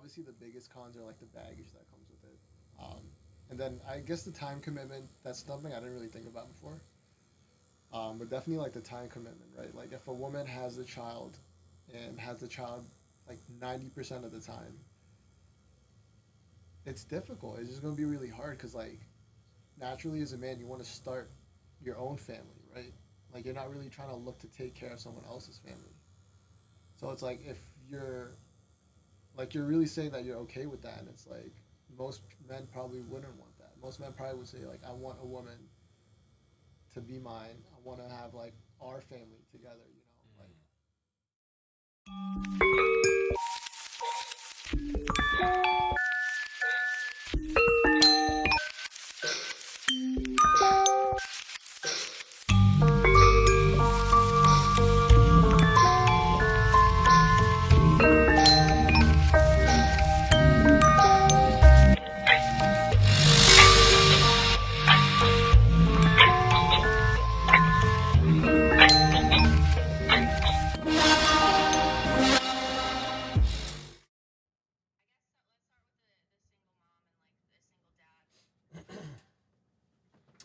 obviously the biggest cons are like the baggage that comes with it. And then I guess the time commitment, that's something I didn't really think about before. But definitely like the time commitment, right? Like if a woman has a child and has the child like 90% of the time, it's difficult. It's just going to be really hard because like naturally as a man, you want to start your own family, right? Like you're not really trying to look to take care of someone else's family. So it's like if you're like you're really saying that you're okay with that, and it's like most men probably wouldn't want that. Most men probably would say like I want a woman to be mine. I want to have like our family together, you know, like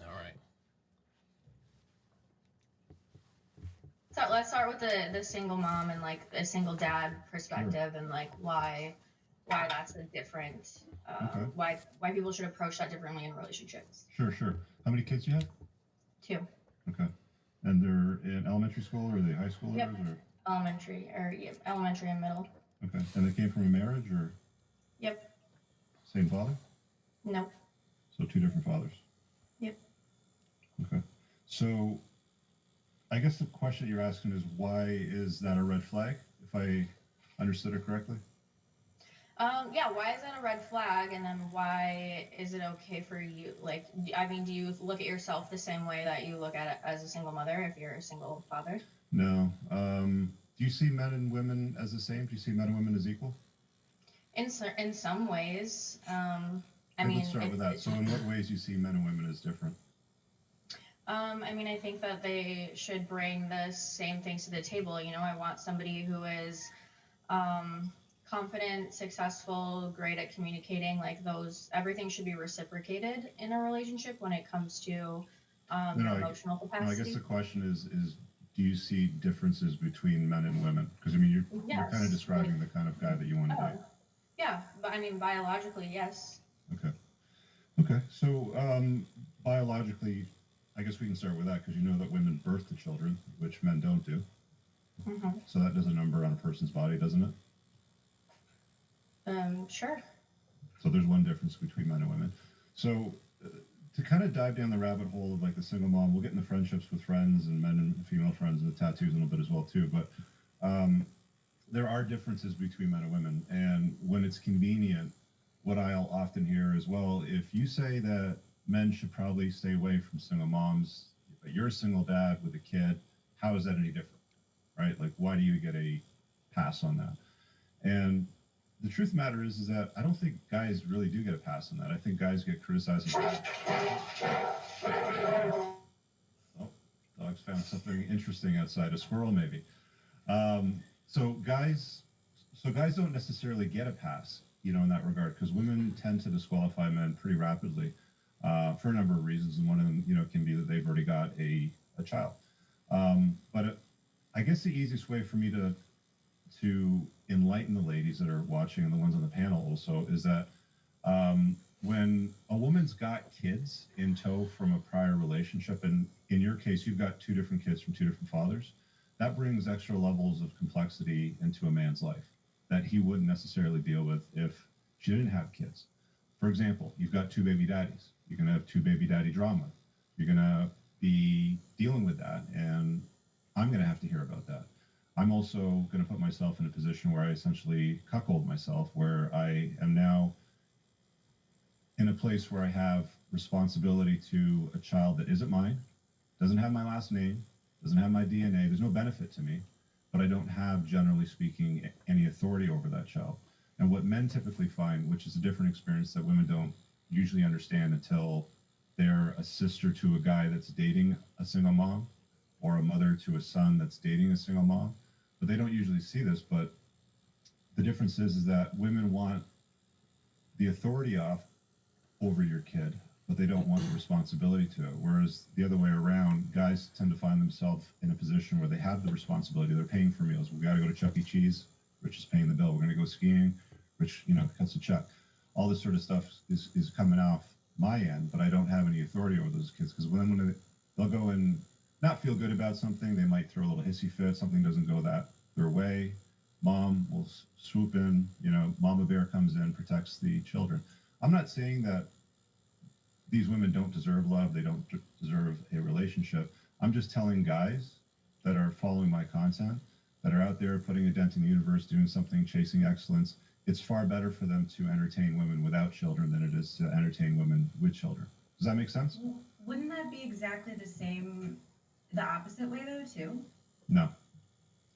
All right. So let's start with the single mom and like the single dad Sure. perspective and like why that's a different Okay. why people should approach that differently in relationships. Sure, sure. How many kids do you have? Two. Okay. And they're in elementary school, or are they high schoolers? Yep. Or Elementary or yeah, elementary and middle. okay. And they came from a marriage, or Yep. same father? Nope. So two different fathers. Yep. Okay. So I guess the question you're asking is, why is that a red flag? If I understood it correctly. Yeah, why is that a red flag? And then why is it okay for you? Like, I mean, do you look at yourself the same way that you look at it as a single mother if you're a single father? No. Do you see men and women as the same? Do you see men and women as equal? In some ways, I Okay, mean, let's start with that. So, in what ways do you see men and women as different? I mean, I think that they should bring the same things to the table. You know, I want somebody who is um, confident, successful, great at communicating. Like those, everything should be reciprocated in a relationship when it comes to No, no. emotional No, I guess the capacity. question is do you see differences between men and women? Because I mean, you're kind of Yes, like, describing the kind of guy that you want to oh, date. yeah, but I mean, biologically, yes. Okay. Okay. So, biologically, I guess we can start with that because you know that women birth the children, which men don't do. Hmm. So that does a number on a person's body, doesn't it? Sure. So there's one difference between men and women. So to kind of dive down the rabbit hole of like the single mom, we'll get into friendships with friends and men and female friends and the tattoos a little bit as well too. But there are differences between men and women, and when it's convenient, what I'll often hear is, well, if you say that men should probably stay away from single moms, but you're a single dad with a kid, how is that any different? Right? Like, why do you get a pass on that? And the truth of the matter is that I don't think guys really do get a pass on that. I think guys get criticized. Oh, dog's found something interesting outside. A squirrel, maybe. Um, so guys, so guys don't necessarily get a pass, you know, in that regard, because women tend to disqualify men pretty rapidly for a number of reasons, and one of them, you know, can be that they've already got a child. But I guess the easiest way for me to enlighten the ladies that are watching and the ones on the panel also is that when a woman's got kids in tow from a prior relationship, and in your case, you've got two different kids from two different fathers, that brings extra levels of complexity into a man's life that he wouldn't necessarily deal with if she didn't have kids. For example, you've got two baby daddies. You're going to have two baby daddy drama. You're going to be dealing with that, and I'm going to have to hear about that. I'm also going to put myself in a position where I essentially cuckold myself, where I am now in a place where I have responsibility to a child that isn't mine, doesn't have my last name, doesn't have my DNA, there's no benefit to me, but I don't have, generally speaking, any authority over that child. And what men typically find, which is a different experience that women don't usually understand until they're a sister to a guy that's dating a single mom, or a mother to a son that's dating a single mom, but they don't usually see this, but The difference is that women want the authority off over your kid, but they don't want the responsibility to it. Whereas the other way around, guys tend to find themselves in a position where they have the responsibility. They're paying for meals. We got to go to Chuck E. Cheese. Rich is paying the bill. We're going to go skiing. Rich, cuts the check. All this sort of stuff is coming off my end, but I don't have any authority over those kids because when they'll go and not feel good about something, they might throw a little hissy fit. Something doesn't go their way. Mom will swoop in. Mama bear comes in, protects the children. I'm not saying that these women don't deserve love. They don't deserve a relationship. I'm just telling guys that are following my content, that are out there putting a dent in the universe, doing something, chasing excellence. It's far better for them to entertain women without children than it is to entertain women with children. Does that make sense? Wouldn't that be exactly the opposite way though, too? No.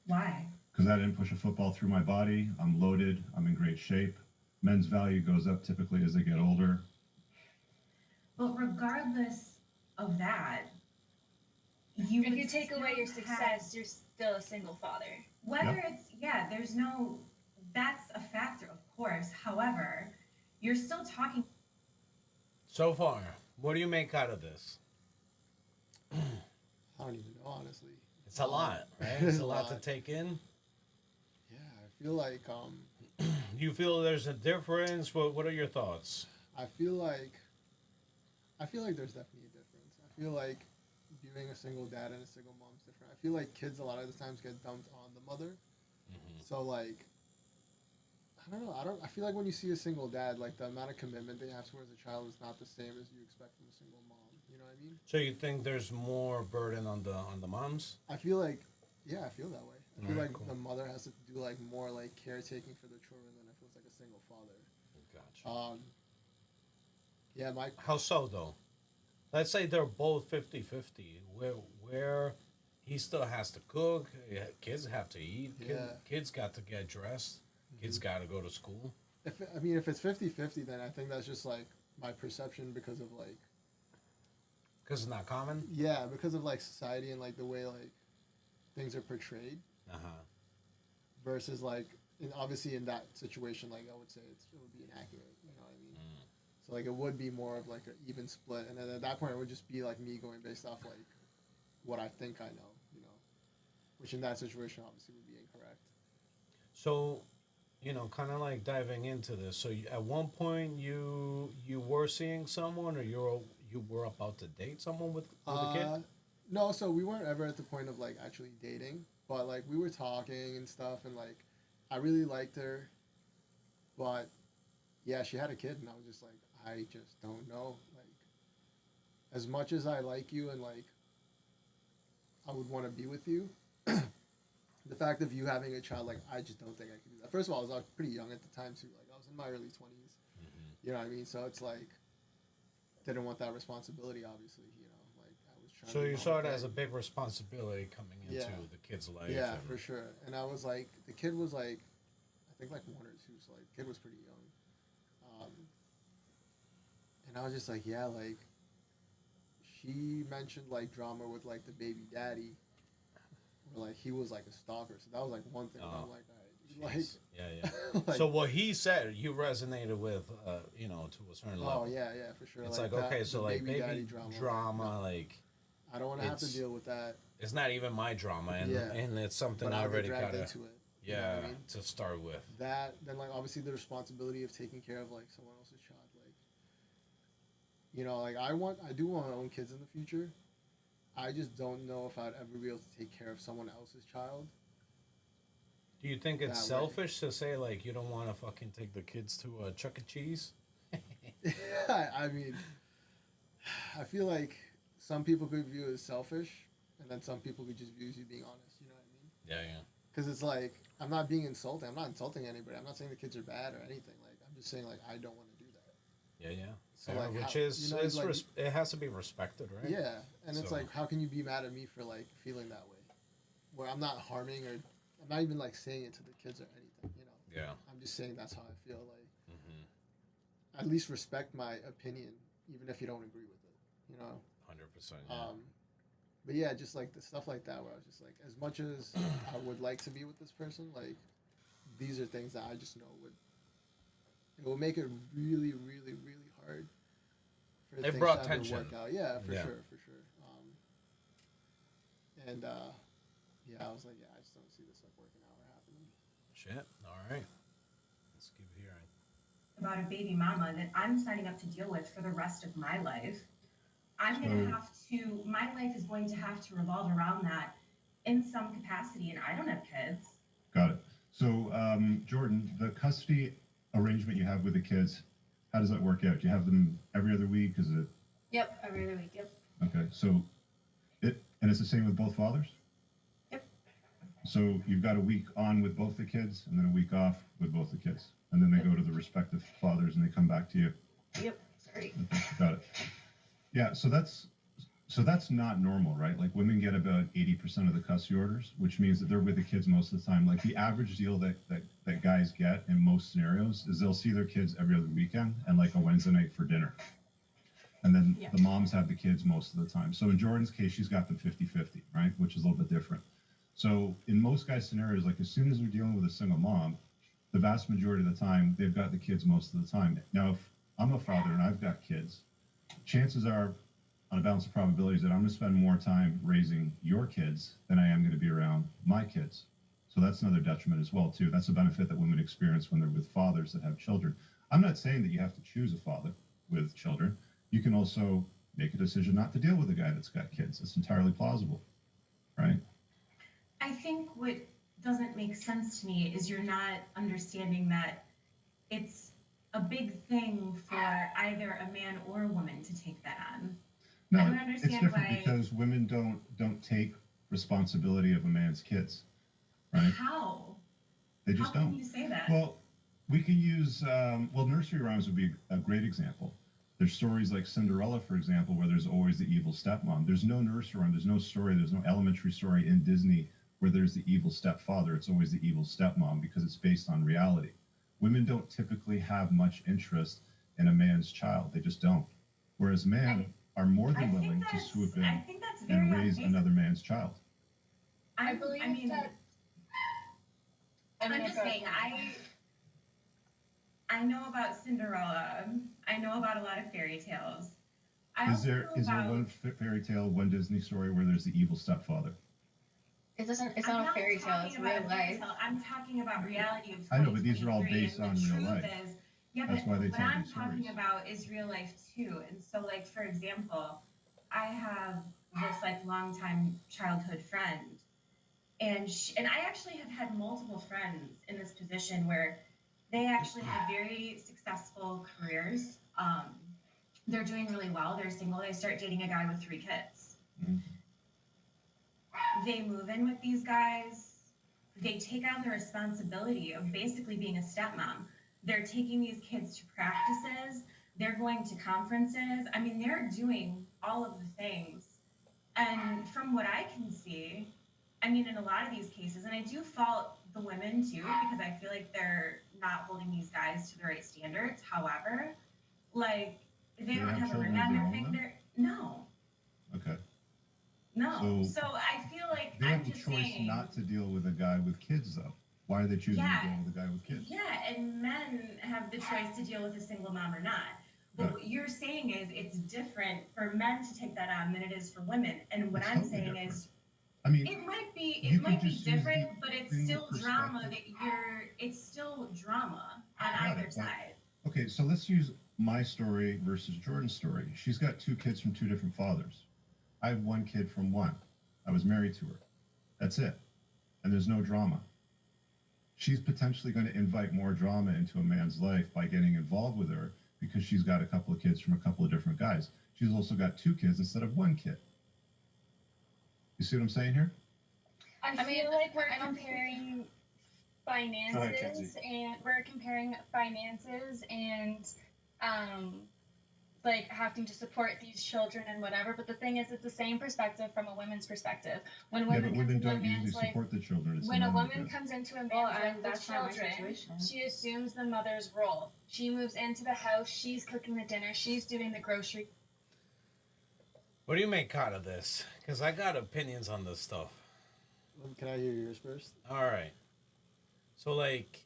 Why? Because I didn't push a football through my body. I'm loaded. I'm in great shape. Men's value goes up typically as they get older. But regardless of that, If you take away your success, you're still a single father. Whether that's a factor, of course. However, you're still talking. So far, what do you make out of this? I don't even know, honestly. It's a lot, right? It's a lot to take in. Yeah, I feel like You feel there's a difference? What are your thoughts? I feel like there's definitely a difference. I feel like viewing a single dad and a single mom is different. I feel like kids a lot of the times get dumped on the mother. So like, I don't know. I feel like when you see a single dad, like the amount of commitment they have towards a child is not the same as you expect from a single mom. You know what I mean? So you think there's more burden on the moms? I feel like, yeah, I feel that way. I feel Alright, like cool. the mother has to do like more like caretaking for the children than if it was like a single father. Gotcha. Yeah, my How so, though? Let's say they're both 50-50. Where he still has to cook, kids have to eat, Yeah. kids got to get dressed, kids got to go to school. if it's 50-50, then I think that's just like my perception because of like Because it's not common? because of like society and like the way like things are portrayed Uh-huh. versus like obviously in that situation like I would say it would be inaccurate. You know what I mean? So like it would be more of like an even split, and then at that point it would just be like me going based off like what I think I know. Which in that situation obviously would be incorrect. So, kind of like diving into this. So at one point you were seeing someone, or you were about to date someone with a kid? No, so we weren't ever at the point of like actually dating, but like we were talking and stuff, and like I really liked her, but yeah, she had a kid, and I was just like, I just don't know. Like, as much as I like you and like I would want to be with you, the fact of you having a child, like I just don't think I could do that. First of all, I was pretty young at the time too. Like I was in my early 20s. You know what I mean? So it's like didn't want that responsibility, obviously. Like I was trying. So to do you my saw own it as a thing. big responsibility coming into Yeah. the kid's life. Yeah, and- for sure. And I was like, the kid was like, I think like 1 or 2, so like, kid was pretty young. And I was just like, yeah, like, she mentioned like drama with like the baby daddy, where like he was like a stalker. So that was like one thing. I'm like, all right, Jeez. Yeah. like, So what he said, you resonated with, to a certain level. oh yeah, for sure. It's like that- okay, so the like baby daddy drama, no, like I don't want to have to it's- deal with that. it's not even my drama, and Yeah. and it's something But I I'll get already dragged gotta, into it. You know what I mean? to start with. That then like obviously the responsibility of taking care of like someone else's child, like, like I do want my own kids in the future. I just don't know if I'd ever be able to take care of someone else's child. Do you think it's That way. selfish to say like you don't want to fucking take the kids to Chuck E. Cheese? I mean, I feel like some people could view it as selfish, and then some people could just view it as you being honest. You know what I mean? Yeah. Because it's like I'm not being insulting. I'm not insulting anybody. I'm not saying the kids are bad or anything. Like I'm just saying like I don't want to do that. Yeah. So Fair, like which how- is you know, it's like, it has to be respected, right? Yeah, and it's So- like, how can you be mad at me for like feeling that way, where I'm not harming or I'm not even like saying it to the kids or anything. Yeah. I'm just saying that's how I feel. Like, Mm-hmm. at least respect my opinion, even if you don't agree with it. 100%. But yeah, just like the stuff like that, where I was just like, as much as I would like to be with this person, like, these are things that I just know it will make it really, really, really hard for It things brought to ever tension. work out. Yeah, for Yeah. sure, for sure. And yeah, I was like, yeah, I just don't see this like working out or happening. Shit. All right. Let's keep hearing. About a baby mama that I'm signing up to deal with for the rest of my life. I'm going to have to, my life is going to have to revolve around that in some capacity, and I don't have kids. Got it. So, Jordan, the custody arrangement you have with the kids, how does that work out? Do you have them every other week? Is it Yep, every other week. Yep. okay? So, and it's the same with both fathers. Yep. So you've got a week on with both the kids, and then a week off with both the kids, and then they go to the respective fathers, and they come back to you. Yep. Sorry. Okay, got it. Yeah. So that's not normal, right? Like women get about 80% of the custody orders, which means that they're with the kids most of the time. Like the average deal that guys get in most scenarios is they'll see their kids every other weekend and like a Wednesday night for dinner. And then the moms have the kids most of the time. So in Jordan's case, she's got them 50-50, right? Which is a little bit different. So in most guys' scenarios, like as soon as they're dealing with a single mom, the vast majority of the time, they've got the kids most of the time. Now, if I'm a father and I've got kids, chances are, on a balance of probabilities, that I'm going to spend more time raising your kids than I am going to be around my kids. So that's another detriment as well, too. That's a benefit that women experience when they're with fathers that have children. I'm not saying that you have to choose a father with children. You can also make a decision not to deal with a guy that's got kids. It's entirely plausible, right? I think what doesn't make sense to me is you're not understanding that it's a big thing for either a man or a woman to take that on. No, I don't it's understand different why. because women don't take responsibility of a man's kids, right? How? They just How can don't. you say that? Well, we can use nursery rhymes would be a great example. There's stories like Cinderella, for example, where there's always the evil stepmom. There's no nursery rhyme, there's no story, there's no elementary story in Disney where there's the evil stepfather. It's always the evil stepmom because it's based on reality. Women don't typically have much interest in a man's child. They just don't. Whereas men are more I than think willing to that's- swoop I in think that's very and raise unfair. another man's child. I believe that. I'm just saying, I know about Cinderella. I know about a lot of fairy tales. I Is also there know one about, fairy tale, one Disney story where there's the evil stepfather? It doesn't. It's I'm not a fairy tale. talking It's about real a fairy life. tale. I'm talking about reality of 2023. I know, but these are all based and on the real truth life. Is, yeah, That's but why they what tell I'm these talking stories. about is real life too. And so, like for example, I have this like longtime childhood friend, and I actually have had multiple friends in this position where they actually have very successful careers. They're doing really well. They're single. They start dating a guy with 3 kids. Mhm. They move in with these guys. They take on the responsibility of basically being a stepmom. They're taking these kids to practices. They're going to conferences. I mean, they're doing all of the things. And from what I can see, I mean, in a lot of these cases, and I do fault the women too, because I feel like they're not holding these guys to the right standards. However, like, they don't have a ring on their finger. No. Okay. No. So I feel like They I'm have the just choice saying. not to deal with a guy with kids, though. Why are they choosing Yeah. to deal with a guy with kids? Yeah, and men have the choice to deal with a single mom or not. But Right. what you're saying is it's different for men to take that on than it is for women. And what It's I'm totally saying different. is I mean, it might be you can different, just use but it's the still drama perspective. that it's still drama on Got either it, but- side. okay, so let's use my story versus Jordan's story. She's got 2 kids from 2 different fathers. I have 1 kid from 1. I was married to her. That's it. And there's no drama. She's potentially going to invite more drama into a man's life by getting involved with her because she's got a couple of kids from a couple of different guys. She's also got 2 kids instead of 1 kid. You see what I'm saying here? I mean, feel like we're I don't comparing ahead, finances and like having to support these children and whatever. But the thing is, it's the same perspective from a women's perspective. When Yeah, women but comes women into a don't usually man's life, support the children. It's the when a men that woman do. comes into a man's Well, life with that's not my children, situation. she assumes the mother's role. She moves into the house. She's cooking the dinner. She's doing the grocery. What do you make out of this? Because I got opinions on this stuff. Can I hear yours first? All right. So, like,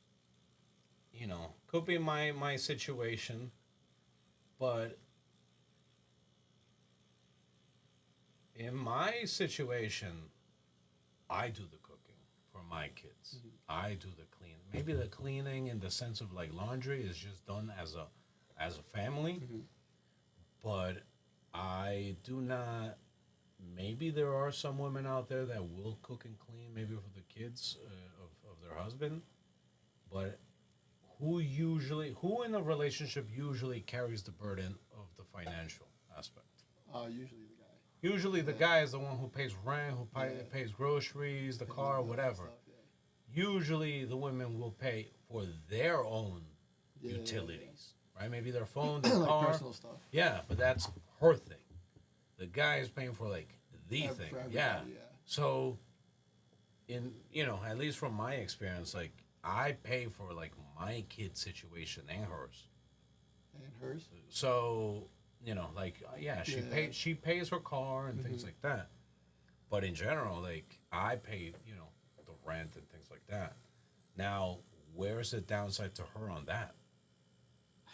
could be my situation, but in my situation, I do the cooking for my kids. I do the cleaning. Maybe the cleaning in the sense of like laundry is just done as a family, but I do not. Maybe there are some women out there that will cook and clean, maybe for the kids of their husband, but who in a relationship usually carries the burden of the financial aspect? Usually the guy. Usually the Yeah. guy is the one who pays rent, who Yeah. pays groceries, the Paying car, bills and whatever. stuff, Usually the women will pay for their own yeah. Yeah, utilities, right? Maybe their phone, yeah. their Like car. personal stuff. Yeah, but that's her thing. The guy is paying for like the thing. For everybody, Yeah. yeah. So at least from my experience, like I pay for like my kid's situation and hers. And hers. So like yeah, Yeah. she pays her car and things like that. But in general, like I pay the rent and things like that. Now, where's the downside to her on that?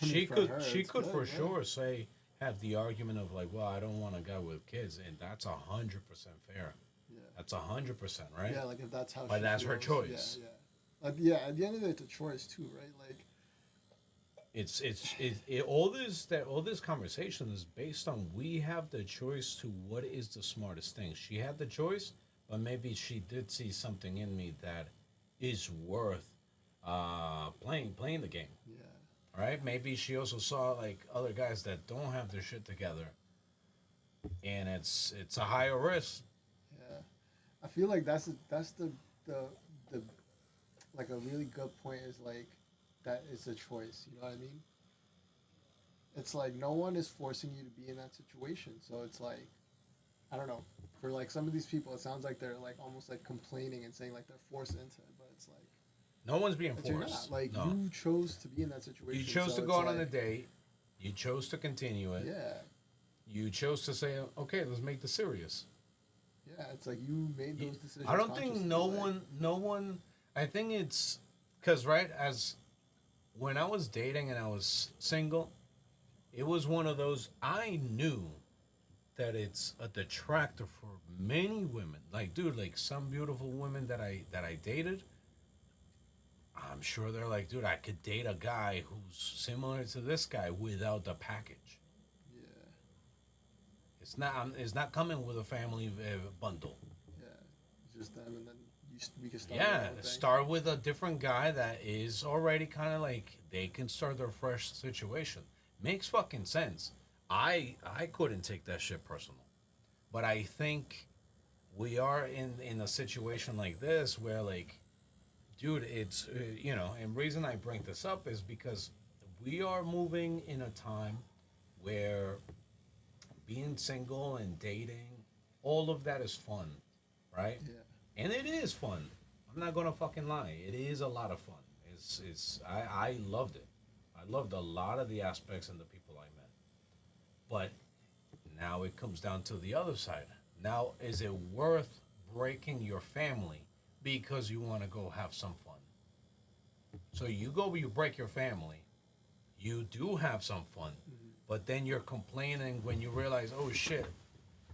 I mean, She for could her, she it's could good, for yeah. sure say have the argument of like, well, I don't want a guy with kids, and that's 100% fair. Yeah. That's 100%, right? Yeah, like if that's how. But she that's her feels, choice. Yeah, yeah. Like yeah, at the end of the day, it's a choice too, right? Like All this conversation is based on we have the choice to what is the smartest thing. She had the choice, but maybe she did see something in me that is worth playing the game. yeah, Right? Maybe she also saw like other guys that don't have their shit together, and it's a higher risk. yeah. I feel like that's the the like a really good point is like that it's a choice. You know what I mean? It's like no one is forcing you to be in that situation. So it's like I don't know. For like some of these people, it sounds like they're like almost like complaining and saying like they're forced into it, but it's like No one's being but you're not. forced. Like No. you chose to be in that situation. You chose so to it's go out on a like- date. You chose to continue it. Yeah, You chose to say, okay, let's make this serious. yeah. It's like you made those decisions. I don't think consciously, no like- one. I think it's because right as when I was dating and I was single, it was one of those I knew that it's a detractor for many women. Like, dude, like some beautiful women that I dated. I'm sure they're like, dude, I could date a guy who's similar to this guy without the package. Yeah, It's not coming with a family bundle. yeah. It's just them, and then we can start. our Yeah, own thing. start with a different guy that is already kind of like they can start their fresh situation. Makes fucking sense. I couldn't take that shit personal, but I think we are in a situation like this where like, dude, it's and reason I bring this up is because we are moving in a time where being single and dating, all of that is fun, right? Yeah, And it is fun. I'm not gonna fucking lie. It is a lot of fun. I loved it. I loved a lot of the aspects and the people I met. But now it comes down to the other side. Now, is it worth breaking your family because you want to go have some fun? So you break your family. You do have some fun, but then you're complaining when you realize, oh shit,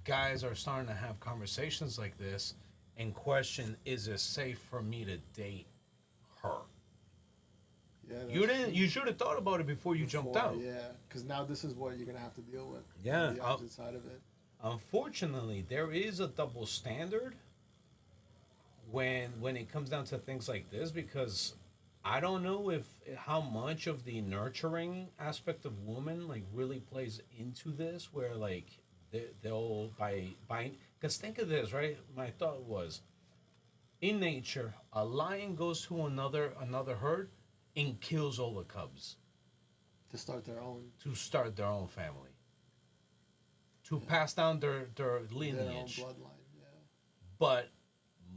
guys are starting to have conversations like this and question, is it safe for me to date her? yeah. You that's didn't. true. You should have thought about it before you jumped Before, out. Yeah, because now this is what you're gonna have to deal with. Yeah, the I'll- opposite side of it. Unfortunately, there is a double standard when it comes down to things like this because I don't know if how much of the nurturing aspect of woman like really plays into this where like they'll by because think of this, right? My thought was in nature a lion goes to another herd and kills all the cubs To start their own to start their own family, to pass down their lineage. their own bloodline. Yeah. But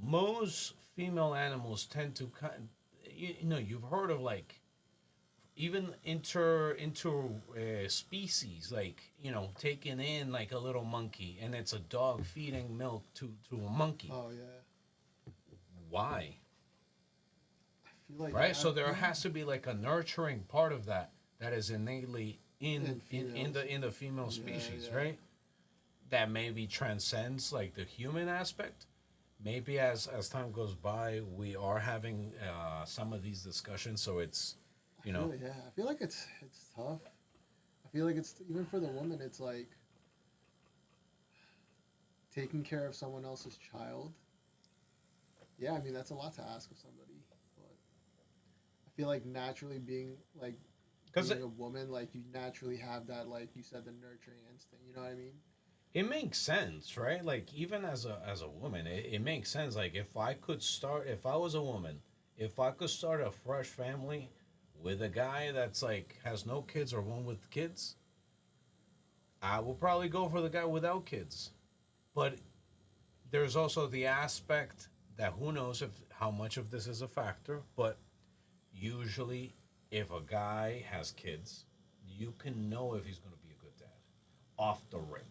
most female animals tend to you've heard of like even inter species like taking in like a little monkey and it's a dog feeding milk to a monkey. Oh yeah. Why? I feel like right? So there yeah, has to be like a nurturing part of that that is innately in the female species, yeah. right? That maybe transcends like the human aspect. Maybe as time goes by, we are having some of these discussions, so it's, you know, Yeah, I feel like it's tough. I feel like it's even for the woman. It's like taking care of someone else's child. Yeah, I mean that's a lot to ask of somebody, but I feel like naturally being like because being a woman, like you naturally have that, like you said, the nurturing instinct. You know what I mean? it makes sense, right? Like even as a woman, it makes sense. Like if I was a woman, if I could start a fresh family with a guy that's like has no kids or one with kids, I will probably go for the guy without kids. But there's also the aspect that who knows if how much of this is a factor, but usually if a guy has kids, you can know if he's going to be a good dad off the rip.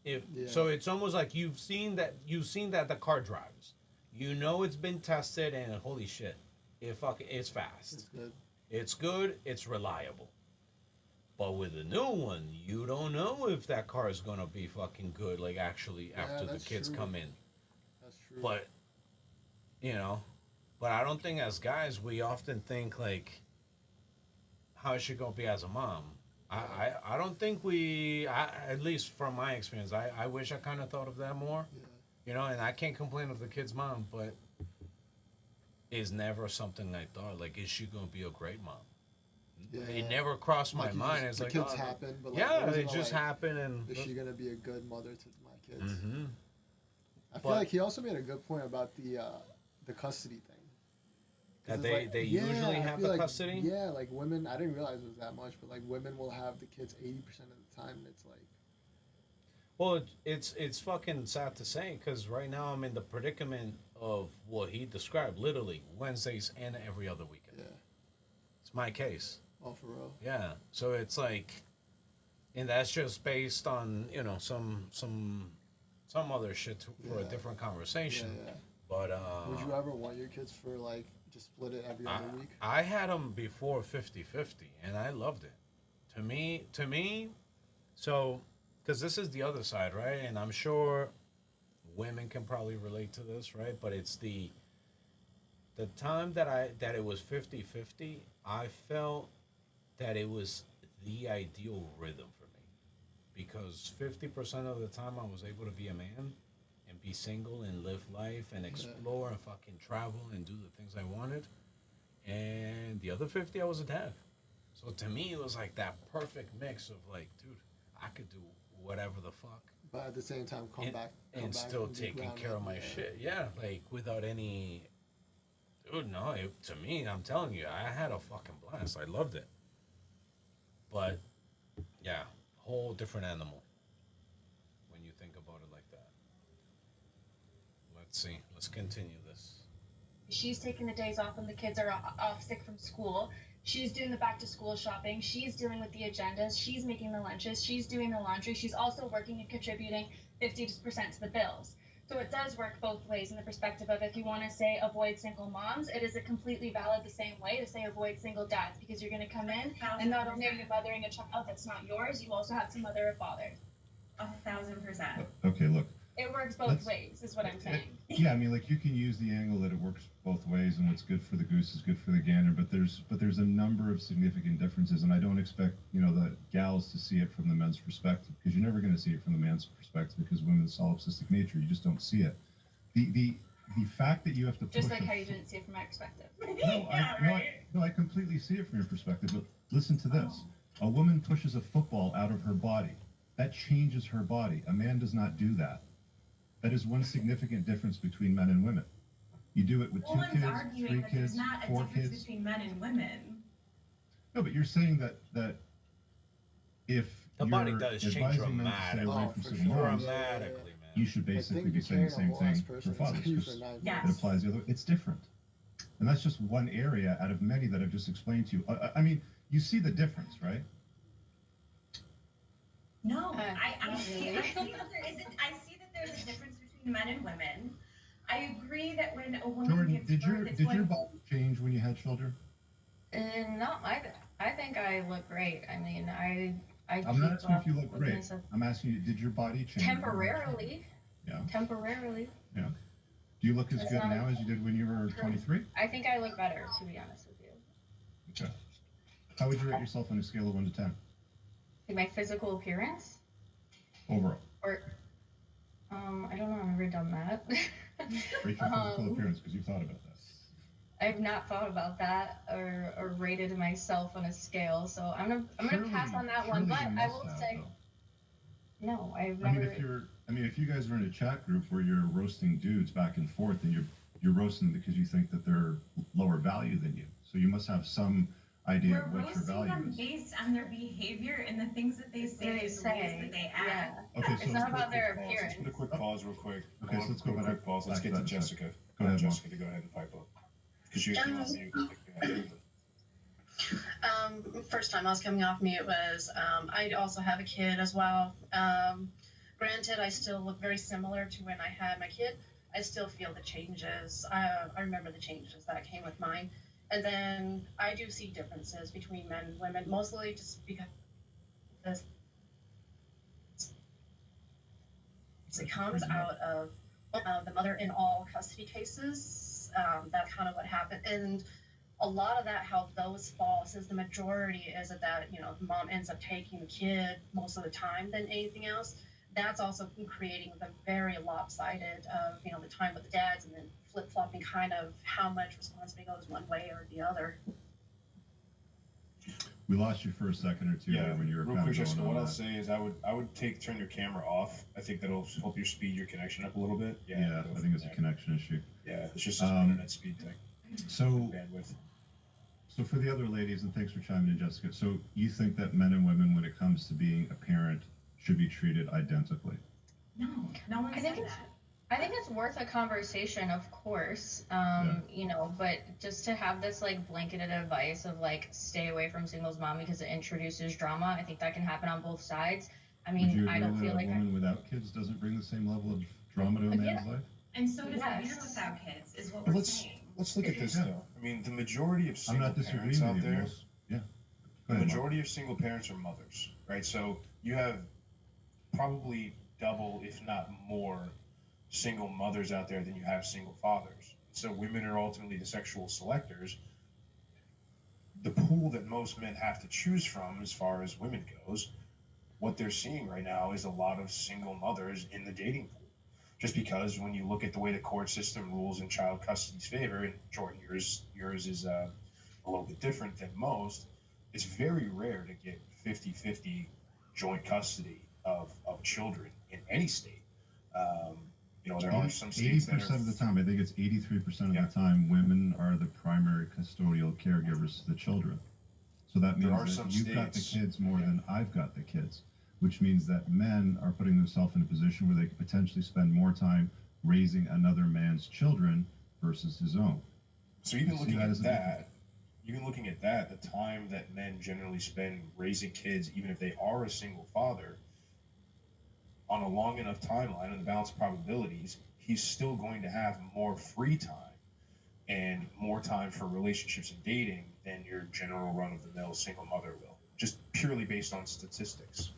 If Yeah. so, it's almost like you've seen that the car drives. You know it's been tested, and holy shit, it's fast. It's good. It's good. It's reliable. But with a new one, you don't know if that car is gonna be fucking good. Like actually, Yeah, after the that's kids true. come in. That's true. But you know, but I don't think as guys we often think like, how is she gonna be as a mom? I don't think at least from my experience, I wish I kind of thought of that more. Yeah. You know, and I can't complain of the kid's mom, but it's never something I thought like, is she gonna be a great mom? Yeah. It never crossed my Like you mind. just, It's the like, kids oh, no. happen, but like, Yeah, wasn't it all just like, happened, and is she gonna be a good mother to my kids? mm-hmm. I feel But- like he also made a good point about the custody thing. 'Cause That it's they like, usually I have feel the like, custody. Yeah, like women, I didn't realize it was that much, but like women will have the kids 80% of the time, and it's like, Well, it's fucking sad to say because right now I'm in the predicament of what he described, literally Wednesdays and every other weekend. yeah, It's my case. all for real. Yeah. So it's like, and that's just based on some other shit for a Yeah. different Yeah, conversation. yeah. But Would you ever want your kids for like just split it every other week? I had them before 50-50 and I loved it. To me, so because this is the other side, right? And I'm sure women can probably relate to this, right? But it's the time that it was 50-50, I felt that it was the ideal rhythm for me because 50% of the time I was able to be a man and be single and live life and explore and fucking travel and do the things I wanted, and the other 50 I was a dad. So to me it was like that perfect mix of like, dude, I could do whatever the fuck But at the same time, come and, back and back still be taking grounded. care of my shit. Yeah, like without any. Dude, no. To me, I'm telling you, I had a fucking blast. I loved it. But yeah, whole different animal when you think about it like that. Let's see. Let's continue this. She's taking the days off when the kids are off sick from school. She's doing the back to school shopping. She's dealing with the agendas. She's making the lunches. She's doing the laundry. She's also working and contributing 50% to the bills. So it does work both ways in the perspective of if you want to say avoid single moms, it is a completely valid the same way to say avoid single dads because you're going to come in and not only are you mothering a child that's not yours, you also have to mother a father. 1,000%. Okay, look. It works both ways, is what I'm saying. Yeah, I mean, like you can use the angle that it works both ways, and what's good for the goose is good for the gander. But there's a number of significant differences, and I don't expect the gals to see it from the men's perspective because you're never going to see it from the man's perspective because women's solipsistic nature, you just don't see it. The fact that you have to Just push like how you didn't see it from my perspective. I completely see it from your perspective. But listen to this: a woman pushes a football out of her body. That changes her body. A man does not do that. That is one significant difference between men and women. You do it with No 2 one's kids, arguing 3 that there's kids, not a 4 difference kids. between men and women. No, but you're saying that if The you're body does change advising men to stay dramatically. away Oh, from for single sure. moms, Dramatically, man. you should I basically think be you're saying the carrying a same whole ass thing person for fathers for because 9 Yes. it applies the other. It's different, and that's just one area out of many that I've just explained to you. I mean, you see the difference, right? No, Not I see really. that there isn't. I see that there's a difference between men and women. I agree that when a woman Jordan, gives did birth, it's your going. body change when you had children? And no, I think I look great. I mean, I I'm not keep asking up if you look with great. myself I'm asking you, did your body change? temporarily. Yeah. Temporarily. Yeah. Do you look as It's good not now as you did when you were 23? I think I look better, to be honest with you. Okay. How would you rate yourself on a scale of 1 to 10? Like my physical appearance, Overall. or I don't know. I've never done that. Rate your physical appearance because you've thought about that. I've not thought about that or rated myself on a scale, so I'm gonna Surely- pass on that one. surely But you I must will have, say, though. no, I've I mean, never. if you guys are in a chat group where you're roasting dudes back and forth, and you're roasting them because you think that they're lower value than you, so you must have some idea We're of what your roasting value them is. based on their behavior and the things that they say, and the ways that they act. Yeah. Okay, It's so not about their Let's appearance. put a quick pause real quick. Okay, so let's go back- quick pause. Let's back get to to that. Jessica. Go ahead, Mom. Jessica, to go ahead and pipe up. Because you're on mute. Go ahead. First time I was coming off mute was I also have a kid as well. Granted, I still look very similar to when I had my kid. I still feel the changes. I remember the changes that came with mine. And then I do see differences between men and women, mostly just because it comes out of the mother in all custody cases. That's kind of what happened. And a lot of that, how those fall, since the majority is that, the mom ends up taking the kid most of the time than anything else. That's also creating the very lopsided of, the time with the dads, and then flip-flopping kind of how much responsibility goes one way or the other. We lost you for a second or two there when you were real kind quick, of Jessica. going What on I'll that. say is I would turn your camera off. I think that'll help you speed your connection up a little bit. Yeah, go I from think it's a there. connection issue. Yeah, it's just an internet speed thing. So, Bandwidth. so for the other ladies, and thanks for chiming in, Jessica. So you think that men and women, when it comes to being a parent, should be treated identically? No, no one I said think it's- that. I think it's worth a conversation, of course. But just to have this like blanketed advice of like stay away from singles mom because it introduces drama, I think that can happen on both sides. I Would you mean, agree I don't that feel a like woman without kids doesn't bring the same level of drama to a man's life? And so does a man Yes. without kids, is what But we're let's saying. look at this Yeah. though. I mean, the majority of I'm single not disagreeing parents out with you. there. Most, yeah. Go The ahead, Mark. majority of single parents are mothers, right? So you have probably double, if not more, single mothers out there than you have single fathers. So women are ultimately the sexual selectors. The pool that most men have to choose from, as far as women goes, what they're seeing right now is a lot of single mothers in the dating pool. Just because when you look at the way the court system rules in child custody's favor, and Jordan, yours is a little bit different than most, it's very rare to get 50-50 joint custody of children in any state. There are some states that 80% of the are, time, I think it's 83% of Yeah. the time, women are the primary custodial caregivers to the children. So that There are means some that you've got the states- kids more yeah. than I've got the kids, which means that men are putting themselves in a position where they could potentially spend more time raising another man's children versus his own. so even You see looking that at as a that, the time that men generally spend raising kids, even if they are a single father, on a long enough timeline and the balance of probabilities, he's still going to have more free time and more time for relationships and dating than your general run-of-the-mill single mother will, just purely based on statistics.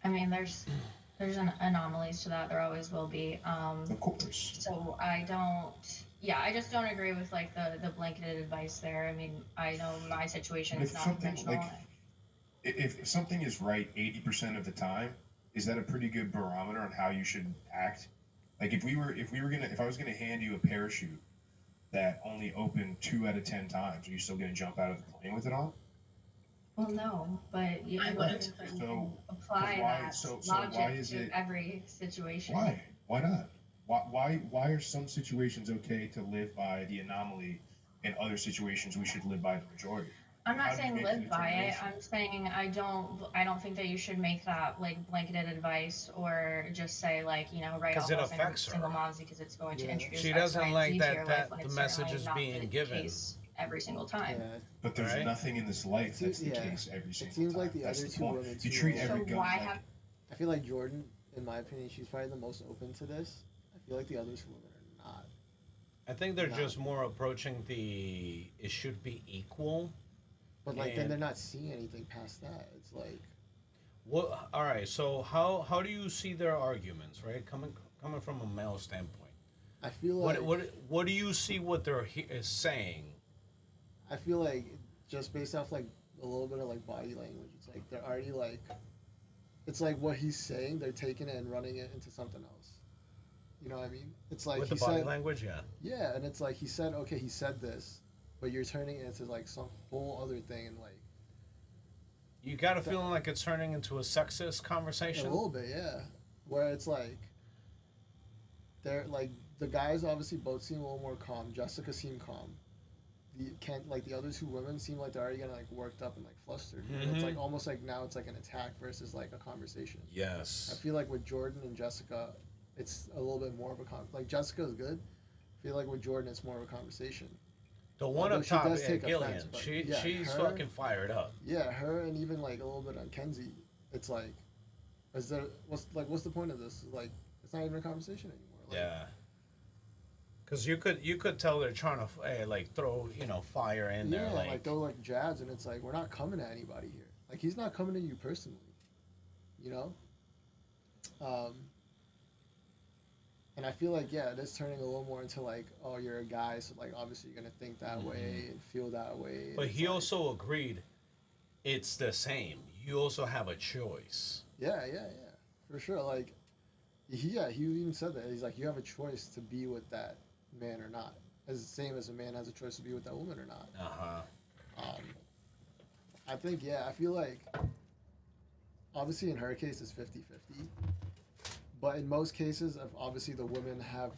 I mean, there's anomalies to that. There always will be. Of course. So I just don't agree with like the blanketed advice there. I mean, I know my situation is If not something conventional. like- If something is right 80% of the time, is that a pretty good barometer on how you should act? Like if I was gonna hand you a parachute that only opened 2 out of 10 times, are you still gonna jump out of the plane with it on? Well, no, but you I can wouldn't. apply why- that so logic why is to it- every situation. Why? Why not? Why are some situations okay to live by the anomaly, and other situations we should live by the majority? I'm How not do you saying make live the by it. determination? I'm saying I don't think that you should make that like blanketed advice or just say like write 'Cause off it all affects her. single moms because it's going to Yeah. introduce She X, doesn't Y, and like Z that- to your that life when the it's message certainly is not being the given. case every single time. Yeah. But there's Right. nothing in this life that's the Yeah. case every single seems time. like the That's other the two point. women You too treat are- every So gun why like have I feel like Jordan, in my opinion, she's probably the most open to this. I feel like the other two women are not. I think they're No. just more approaching the it should be equal. But like then And- they're not seeing anything past that. It's like What? All right. So how do you see their arguments? Right, coming from a male standpoint, I feel like what do you see what they're saying? I feel like just based off like a little bit of like body language, it's like they're already like, it's like what he's saying, they're taking it and running it into something else. You know what I mean? It's like With he the body said, language, yeah. yeah, and it's like he said, okay, he said this, but you're turning it into like some whole other thing, and like You got a feeling like it's turning into a sexist conversation. a little bit, yeah, where it's like they're like the guys obviously both seem a little more calm. Jessica seemed calm. The other two women seem like they're already getting like worked up and like flustered. And it's like almost like now it's like an attack versus like a conversation. I Yes. feel like with Jordan and Jessica, it's a little bit more of a like Jessica is good. I feel like with Jordan, it's more of a conversation. The one Although up she top, does yeah, take Gillian. offense, but She's her- fucking fired up. Yeah, her and even like a little bit on Kenzie. It's like, what's the point of this? Like, it's not even a conversation anymore. Like, Yeah. Because you could tell they're trying to like throw fire in there, yeah, like, like throw like jabs, and it's like we're not coming at anybody here. Like he's not coming to you personally, you know. And I feel like it is turning a little more into like, oh, you're a guy, so like obviously you're gonna think that way and feel that way. But and he it's like, also agreed it's the same. You also have a choice. yeah, for sure. Like, he even said that he's like, you have a choice to be with that man or not, as the same as a man has a choice to be with that woman or not. I think I feel like obviously in her case it's 50-50, but in most cases of obviously the women have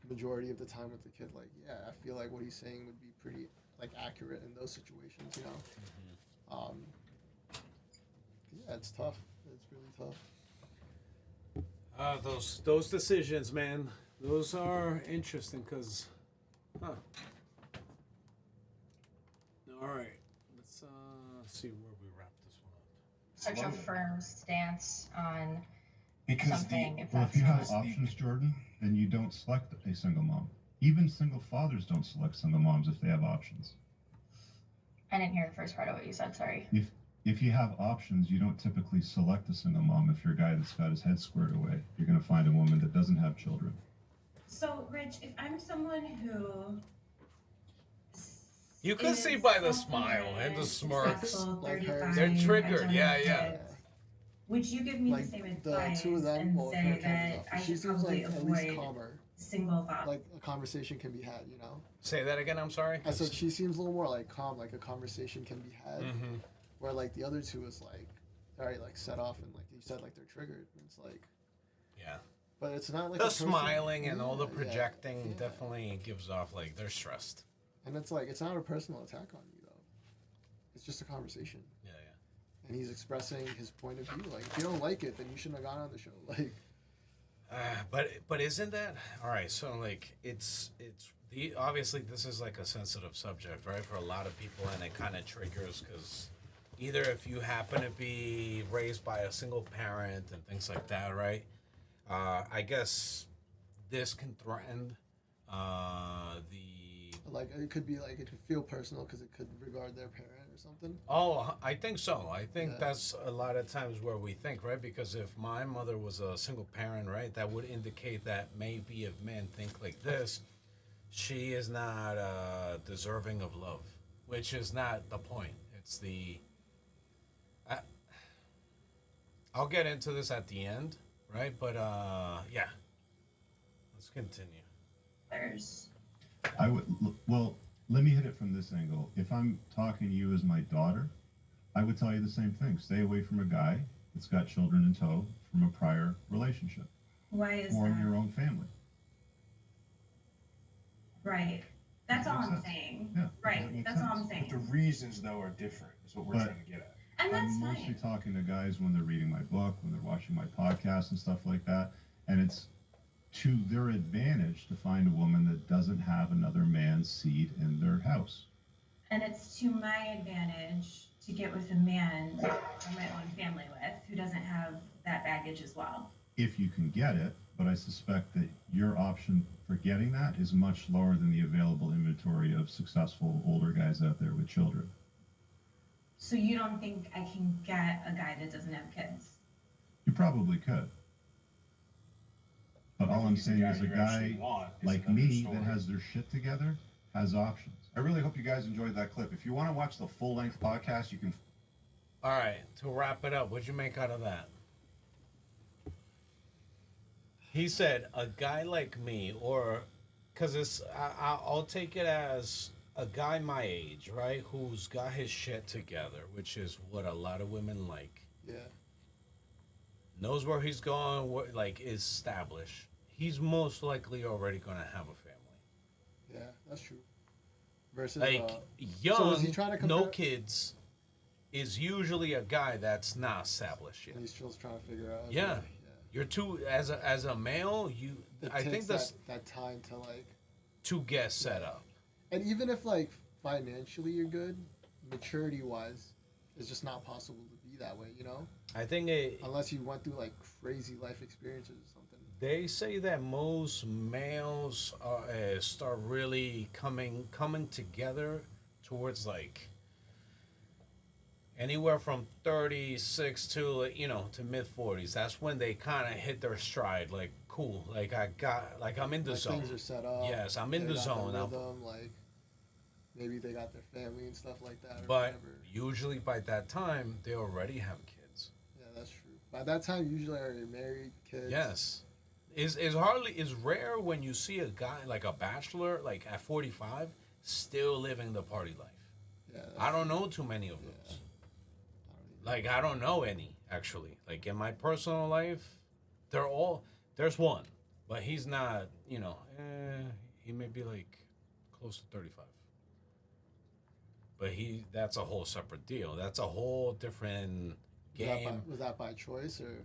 majority of the time with the kid, like I feel like what he's saying would be pretty like accurate in those situations, you know. It's tough. It's really tough. Those decisions, man. Those are interesting because, All right, let's see where we wrap this one up. Such a firm stance on Because something. If Well, that's if you have not, options, Jordan, then you don't select a single mom. Even single fathers don't select single moms if they have options. I didn't hear the first part of what you said. Sorry. If you have options, you don't typically select a single mom. If you're a guy that's got his head squared away, you're going to find a woman that doesn't have children. So, Rich, if I'm someone who You can see by the smile and the smirks. Like her- They're triggered, yeah. Would you give me Like the same the advice two of them, and well, her say camera's that off. I She should seems probably like at least avoid calmer. single thought? Like a conversation can be had, you know. Say that again. I'm sorry. I said she seems a little more like calm, like a conversation can be had. Where like the other two is like, already like set off and like you said like they're triggered. And it's like, Yeah. but it's not like The a person- smiling and all the Yeah, projecting yeah. definitely gives off like they're stressed. And it's like it's not a personal attack on you though. It's just a conversation. Yeah. And he's expressing his point of view. Like if you don't like it, then you shouldn't have gone on the show. Like But isn't that all right? So like it's the obviously this is like a sensitive subject, right, for a lot of people, and it kind of triggers because either if you happen to be raised by a single parent and things like that, right? I guess this can threaten the. like it could be like it could feel personal because it could regard their parent or something. Oh, I think so. I think Yeah. that's a lot of times where we think, right? Because if my mother was a single parent, right, that would indicate that maybe if men think like this, she is not deserving of love, which is not the point. It's the. I'll get into this at the end, right? But yeah, let's continue. There's I would, well, let me hit it from this angle. If I'm talking to you as my daughter, I would tell you the same thing. Stay away from a guy that's got children in tow from a prior relationship. why is Form that? your own family. Right. That's all Makes I'm sense. saying. Yeah. that Right. makes That's all sense. I'm But the saying. reasons, though, are different, is what we're But- trying to get at. And that's I'm mostly fine. talking to guys when they're reading my book, when they're watching my podcast and stuff like that. And it's to their advantage to find a woman that doesn't have another man's seed in their house. And it's to my advantage to get with a man I'm my own family with who doesn't have that baggage as well. If you can get it, but I suspect that your option for getting that is much lower than the available inventory of successful older guys out there with children. So you don't think I can get a guy that doesn't have kids? You probably could. But all I'm saying is a guy like me that has their shit together has options. I really hope you guys enjoyed that clip. If you want to watch the full length podcast, you can. All right, to wrap it up, what'd you make out of that? He said, a guy like me, or, because I'll take it as a guy my age, right, who's got his shit together, which is what a lot of women like. Yeah. Knows where he's going, like, is established. He's most likely already going to have a family. Yeah, that's true. Versus Like, so young, is he trying to no compare- kids, is usually a guy that's not established yet. And he's still trying to figure out. Yeah. You're too, as a male, I think that's that time to like, to get set up. and even if like financially you're good, maturity wise, it's just not possible to be that way, you know? I think Unless you went through like crazy life experiences or something. they say that most males start really coming together towards like anywhere from 36 to to mid 40s. That's when they kind of hit their stride. Like, cool, like I'm in the Like zone. things are set up. Yes, I'm in they the got zone. their rhythm, like maybe they got their family and stuff like that. Or But whatever. usually by that time they already have kids. Yeah, that's true. By that time, usually already married, kids. Yes. Is rare when you see a guy like a bachelor like at 45 still living the party life. Yeah. I don't know too many of those. Like, I don't know any, actually. Like, in my personal life, there's one, but he's not, he may be, like, close to 35. But that's a whole separate deal. That's a whole different game. Was that by choice or?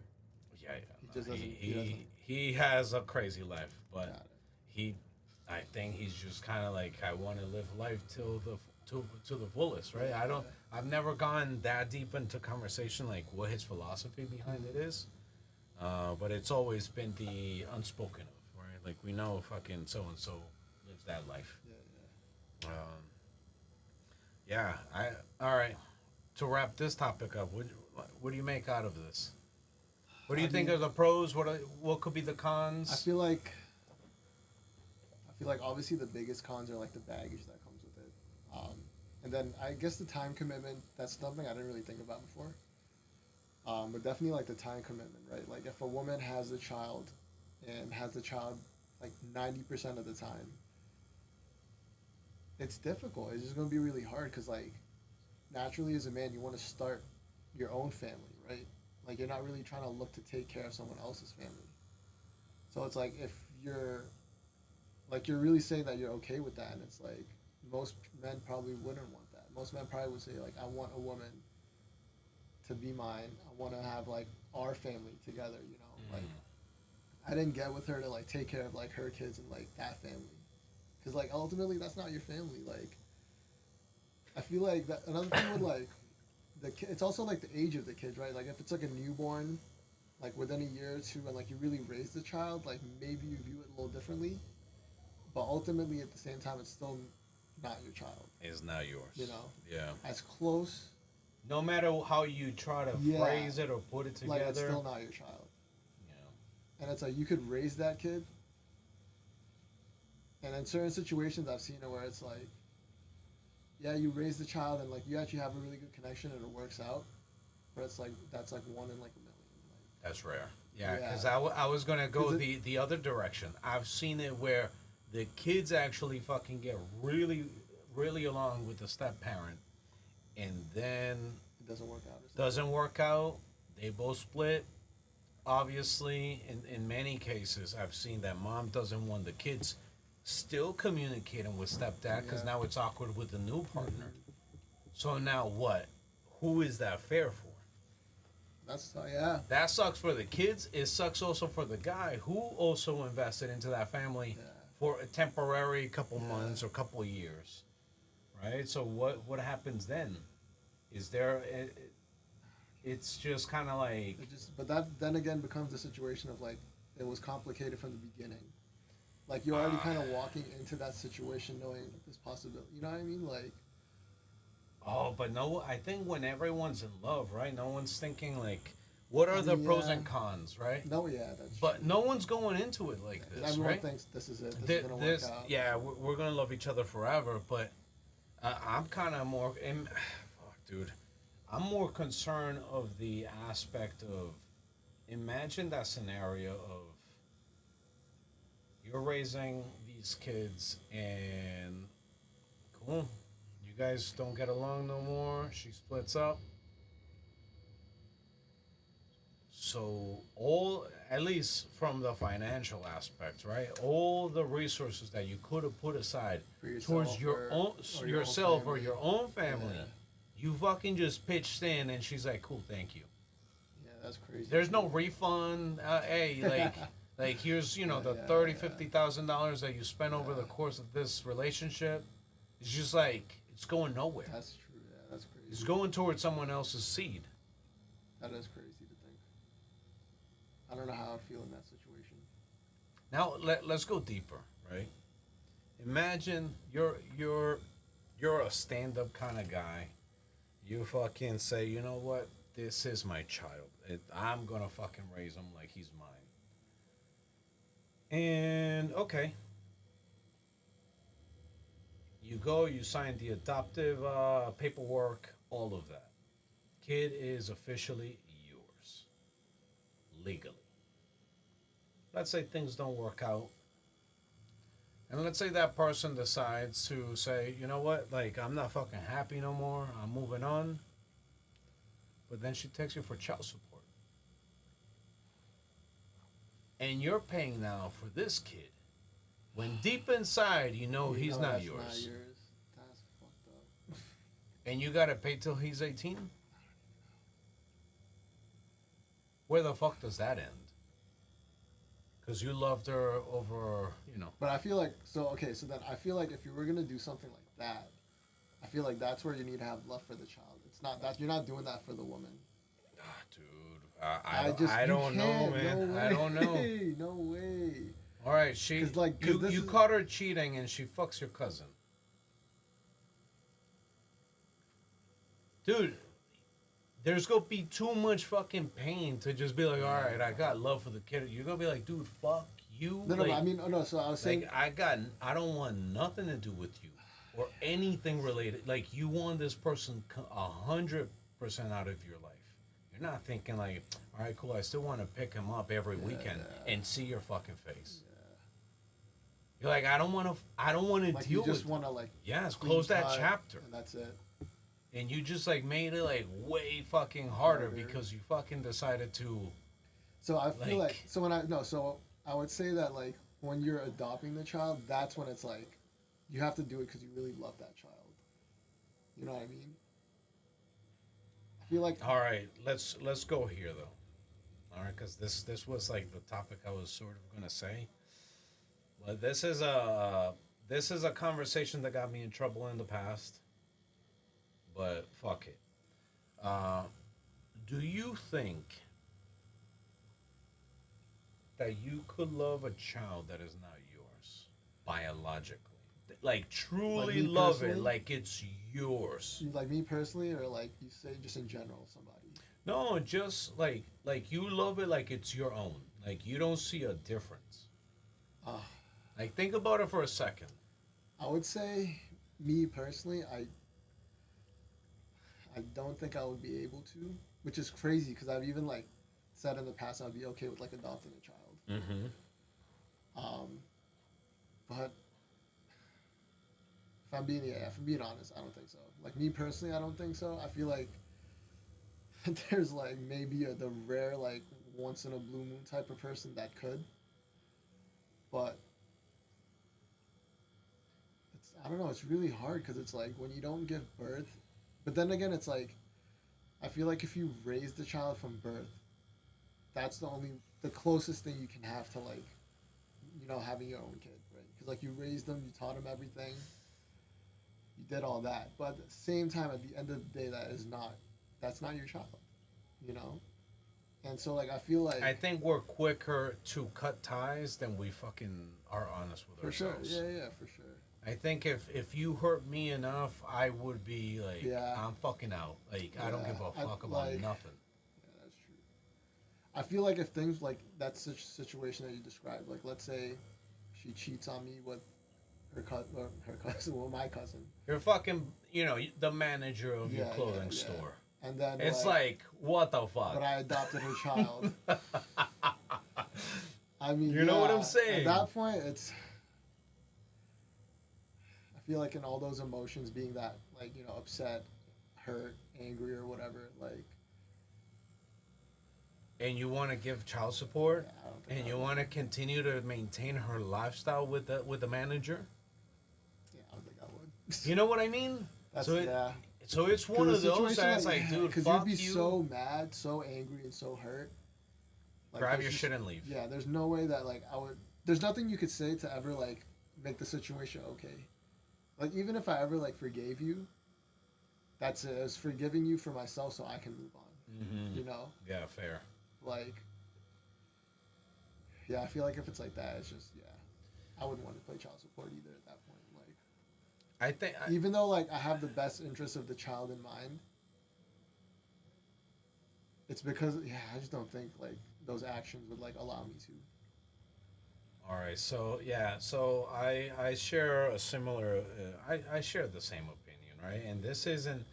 Yeah. He just doesn't. He has a crazy life, Got but it. I think he's just kind of like, I want to live life to the fullest, right? I've never gone that deep into conversation like what his philosophy behind it is, but it's always been the unspoken of, right? Like, we know fucking so and so lives that life. Yeah. All right. To wrap this topic up, what do you make out of this? What do you think are the pros? What could be the cons? I feel like obviously the biggest cons are like the baggage that comes with it, and then I guess the time commitment. That's something I didn't really think about before. But definitely like the time commitment, right? Like if a woman has a child, and has the child like 90% of the time, it's difficult. It's just gonna be really hard because like naturally as a man you want to start your own family, right? Like you're not really trying to look to take care of someone else's family. So it's like if you're really saying that you're okay with that, and it's like most men probably wouldn't want that. Most men probably would say like, I want a woman to be mine. I want to have like our family together, Like I didn't get with her to like take care of like her kids and like that family, because like ultimately that's not your family. Like I feel like that another thing with like it's also like the age of the kids, right? Like if it's like a newborn, like within a year or two, and like you really raise the child, like maybe you view it a little differently. But ultimately, at the same time, it's still not your child. It's not yours. Yeah. As close. No matter how you try to phrase it or put it together. Like it's still not your child. Yeah. And it's like you could raise that kid. And in certain situations, I've seen it where it's like, yeah, you raise the child and like you actually have a really good connection and it works out, but it's like that's like one in like a million. Like, that's rare. Yeah, because I was gonna go the other direction. I've seen it where the kids actually fucking get really, really along with the step parent, and then it doesn't work out. Doesn't work out. They both split. Obviously, in many cases, I've seen that mom doesn't want the kids still communicating with stepdad because now it's awkward with the new partner. So now what? Who is that fair for? That's yeah. That sucks for the kids. It sucks also for the guy who also invested into that family for a temporary couple months or couple years, right? So what happens then? Is there? It's just kind of like. But that then again becomes a situation of like, it was complicated from the beginning. Like you're already kind of walking into that situation knowing this possibility. You know what I mean? Like, Oh, but no, I think when everyone's in love, right? No one's thinking like, what are I the mean, pros yeah. and cons, right? no, yeah, that's But true. no one's going into it like 'Cause this, everyone right? thinks this is it. This is gonna work This, out. yeah, we're gonna love each other forever. But I'm kind of more, fuck, dude. I'm more concerned of the aspect of, imagine that scenario of you're raising these kids and cool, you guys don't get along no more. She splits up. So all, at least from the financial aspect, right? All the resources that you could have put aside For yourself towards your or- own or your own yourself or family. your own family, Yeah. you fucking just pitched in, and she's like, "Cool, thank you." Yeah, that's crazy. There's no refund. Hey, like here's the Yeah, $30,000-$50,000 that you spent over the course of this relationship. It's just like it's going nowhere. That's true. Yeah, that's crazy. It's going towards someone else's seed. That is crazy to think. I don't know how I'd feel in that situation. Now let's go deeper, right? Imagine you're a stand-up kind of guy. You fucking say, you know what? This is my child. I'm gonna fucking raise him like he's mine. And okay, you go, you sign the adoptive paperwork, all of that. Kid is officially yours, legally. Let's say things don't work out. And let's say that person decides to say, you know what, like, I'm not fucking happy no more. I'm moving on. But then she takes you for child support. And you're paying now for this kid. When deep inside, you know You he's know not that's yours. Not yours. That's fucked up. And you gotta pay till he's 18? Where the fuck does that end? Because you loved her over, But I feel like okay. So then I feel like if you were gonna do something like that, I feel like that's where you need to have love for the child. It's not that you're not doing that for the woman. Dude, I you don't know, can't. man. No I don't know. way, No way. All right, 'Cause, like, 'cause this you is- caught her cheating and she fucks your cousin. Dude, there's gonna be too much fucking pain to just be like, all right, I got love for the kid. You're gonna be like, dude, fuck you. No, like, I mean, oh no. So I was saying, like I don't want nothing to do with you or anything related. Like you want this person 100% out of your life. You're not thinking like, all right, cool. I still want to pick him up every weekend and see your fucking face. You're like, I don't want to like deal you just with. want to like Yes, clean close that cut, chapter. and that's it. And you just like made it like way fucking harder Harder. because you fucking decided to. So I feel Like- like so when I no so I would say that like when you're adopting the child, that's when it's like you have to do it because you really love that child. You know what I mean? I feel like All right, let's go here though. All right, because this was like the topic I was sort of gonna say. But this is a conversation that got me in trouble in the past. But fuck it. Do you think that you could love a child that is not yours biologically? Like truly me love it, personally? like it's yours. like me personally, or like you say just in general, somebody. No, just like you love it like it's your own. Like you don't see a difference. Ah. Like think about it for a second. I would say me personally, I don't think I would be able to, which is crazy because I've even like said in the past I'd be okay with like adopting a child. Mm-hmm. But if I'm being honest, I don't think so. Like me personally, I don't think so. I feel like there's like maybe the rare like once in a blue moon type of person that could, but I don't know. It's really hard because it's like when you don't give birth, but then again, it's like I feel like if you raise the child from birth, that's the closest thing you can have to like, having your own kid, right? Because like you raised them, you taught them everything, you did all that, but at the same time, at the end of the day, that's not your child, And so like I feel like I think we're quicker to cut ties than we fucking are honest with for sure, ourselves. yeah, for sure. I think if you hurt me enough, I would be like, Yeah. I'm fucking out. Like, I don't Yeah, give a I- fuck about like- nothing. Yeah, that's true. I feel like if things like that situation that you described, like let's say she cheats on me with her cousin, well, my cousin, You're fucking, the manager of your Yeah, clothing yeah. store. and then It's like, what the fuck? but I adopted her child. I mean, You know what I'm yeah, saying? At that point, it's. I feel like in all those emotions, being that like upset, hurt, angry, or whatever, like And you want to give child support, yeah, I don't think. and I you would- want to continue to maintain her lifestyle with the manager. Yeah, I don't think I would. You know what I mean? That's so yeah. So it's one of those that's like, dude, because fuck you'd be you. so mad, so angry, and so hurt. Like, Grab there's your just- shit and leave. Yeah, there's no way that like I would. There's nothing you could say to ever like make the situation okay. Like even if I ever like forgave you, that's it. It's forgiving you for myself so I can move on. Mm-hmm. You know, Yeah, fair. like. Yeah, I feel like if it's like that, it's just I wouldn't want to play child support either at that point. Like I think even though like I have the best interest of the child in mind, it's because I just don't think like those actions would like allow me to. All right, so I share a similar I share the same opinion, right? And this isn't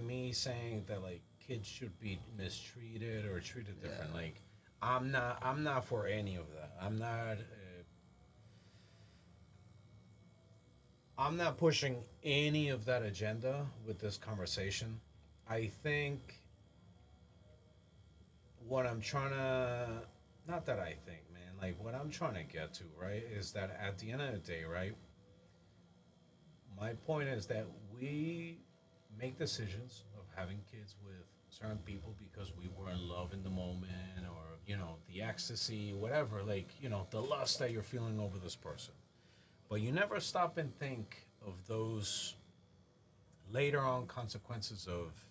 me saying that like kids should be mistreated or treated different. Yeah. Like I'm not for any of that. I'm not pushing any of that agenda with this conversation. I think what I'm trying to not that I think, man, like what I'm trying to get to, right, is that at the end of the day, right, my point is that we make decisions of having kids with certain people because we were in love in the moment or, the ecstasy, whatever, like, the lust that you're feeling over this person. But you never stop and think of those later on consequences of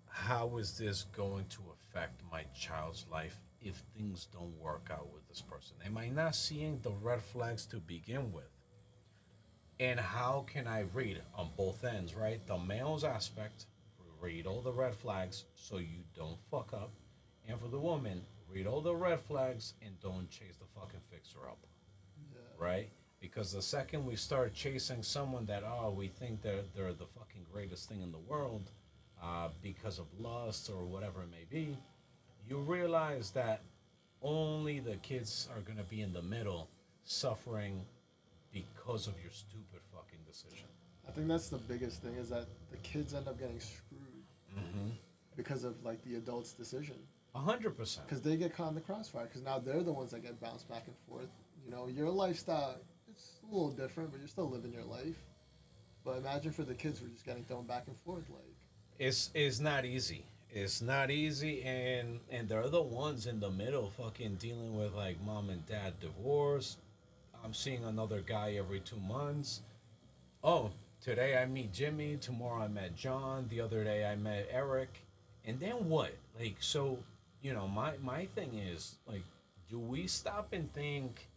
how is this going to affect my child's life if things don't work out with this person? Am I not seeing the red flags to begin with? And how can I read on both ends, right? The male's aspect, read all the red flags so you don't fuck up. And for the woman, read all the red flags and don't chase the fucking fixer up, Yeah. right? Because the second we start chasing someone that, we think they're the fucking greatest thing in the world, because of lust or whatever it may be, you realize that only the kids are going to be in the middle suffering because of your stupid fucking decision. I think that's the biggest thing is that the kids end up getting screwed Mm-hmm. because of like the adult's decision 100%. because they get caught in the crossfire because now they're the ones that get bounced back and forth. Your lifestyle it's a little different, but you're still living your life. But imagine for the kids who are just getting thrown back and forth like. It's not easy. It's not easy, and they're the ones in the middle fucking dealing with like mom and dad divorce. I'm seeing another guy every 2 months. Oh, today I meet Jimmy, tomorrow I met John, the other day I met Eric. And then what? Like, so, my thing is, like, do we stop and think,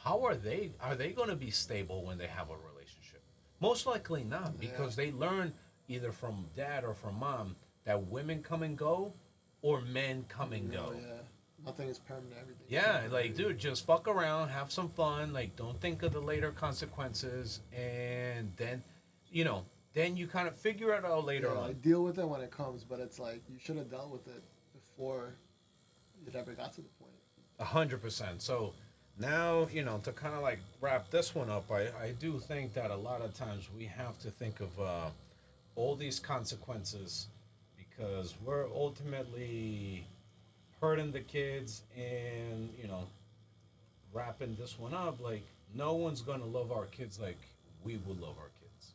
how are they going to be stable when they have a relationship? Most likely not, because they learn either from dad or from mom that women come and go or men come and go. Yeah. Nothing is permanent. Everything. Yeah, like, dude, just fuck around, have some fun, like, don't think of the later consequences, and then, then you kind of figure it out later Yeah, on. like, deal with it when it comes, but it's like you should have dealt with it before it ever got to the point. 100%. So now, to kind of like wrap this one up, I do think that a lot of times we have to think of all these consequences because we're ultimately hurting the kids and, wrapping this one up. Like, no one's going to love our kids like we would love our kids.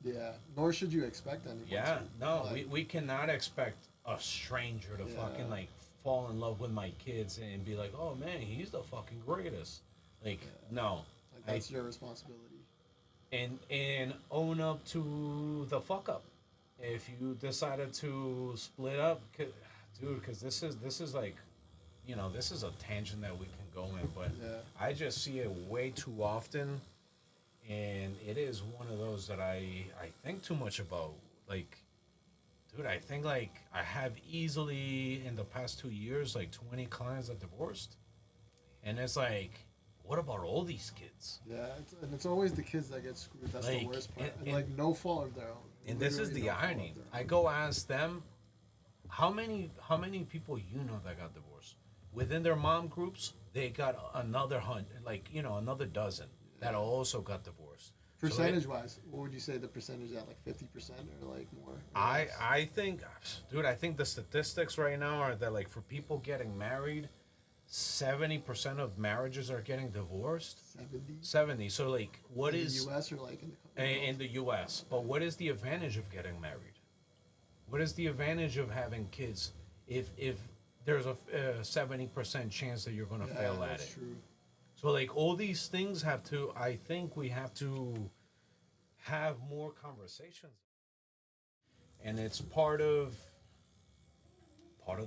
Yeah. Nor should you expect anyone. Yeah, to. no, Like, we cannot expect a stranger to Yeah. fucking like fall in love with my kids and be like, oh man, he's the fucking greatest. Like, no. Like that's your responsibility. And own up to the fuck up. If you decided to split up, dude, because this is like, this is a tangent that we can go in, but Yeah. I just see it way too often, and it is one of those that I think too much about. Like, dude, I think like I have easily in the past 2 years like 20 clients that divorced, and it's like, what about all these kids? Yeah, and it's always the kids that get screwed. That's the Like, worst part. and- And, like no fault of their own. And this is Literally the no fault of irony. their I own. go ask them, how many people that got divorced within their mom groups? They got another hundred, like another dozen that also got divorced. So Percentage wise, what would you say the percentage at, like 50% or like more? Or I less? I think, dude, I think the statistics right now are that like for people getting married, 70% of marriages are getting divorced. 70 70. So like, what in is the U.S. or like in the in the U.S.? But what is the advantage of getting married? What is the advantage of having kids if there's a 70% chance that you're gonna yeah, fail at that's it? true. So like all these things have to. I think we have to have more conversations, and it's part of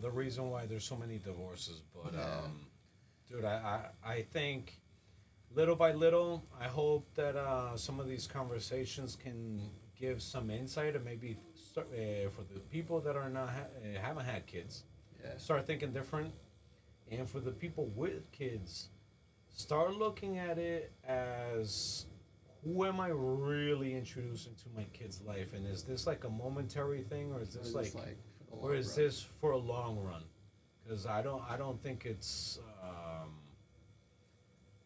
the reason why there's so many divorces. But Yeah. dude, I think little by little, I hope that some of these conversations can give some insight and maybe start, for the people that are not haven't had kids, Yeah. start thinking different, and for the people with kids, start looking at it as, who am I really introducing to my kid's life, and is this like a momentary thing, or is Or this is like, this, like for the or long is run? this for a long run? Because I don't think it's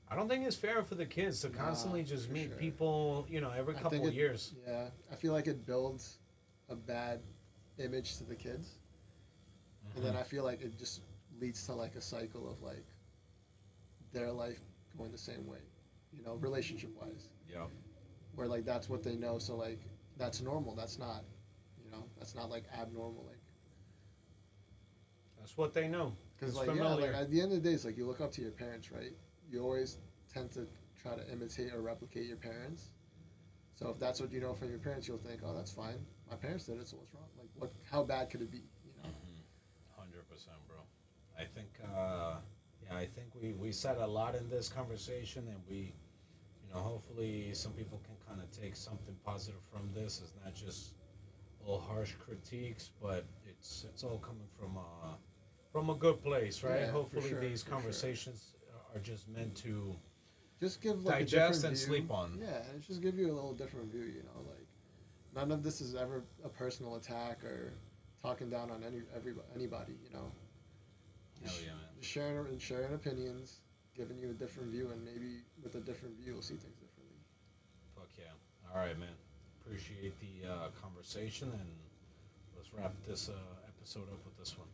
I don't think it's fair for the kids to Nah, constantly just for meet sure. people, every I couple think years. Yeah, I feel like it builds a bad image to the kids, and Mm-hmm. then I feel like it just leads to like a cycle of like their life going the same way, relationship wise, Yeah. where like that's what they know, so like that's normal. That's not like abnormal, like That's what they know. because It's like familiar. yeah, like at the end of the day, it's like you look up to your parents, right? You always tend to try to imitate or replicate your parents. So if that's what you know from your parents, you'll think, oh, that's fine. My parents did it, so what's wrong? Like, what? How bad could it be? 100%, bro. I think, I think we said a lot in this conversation, and we, hopefully some people can kind of take something positive from this. It's not just all harsh critiques, but it's all coming from a good place, right? Yeah, for Hopefully sure, these for sure. conversations are just meant to Just give like digest a different and view. sleep on. Yeah, and just give you a little different view. Like none of this is ever a personal attack or talking down on anybody. Hell yeah, man. Just sharing opinions, giving you a different view, and maybe with a different view, you'll see things differently. Fuck yeah. All right, man. Appreciate the conversation, and let's wrap this episode up with this one.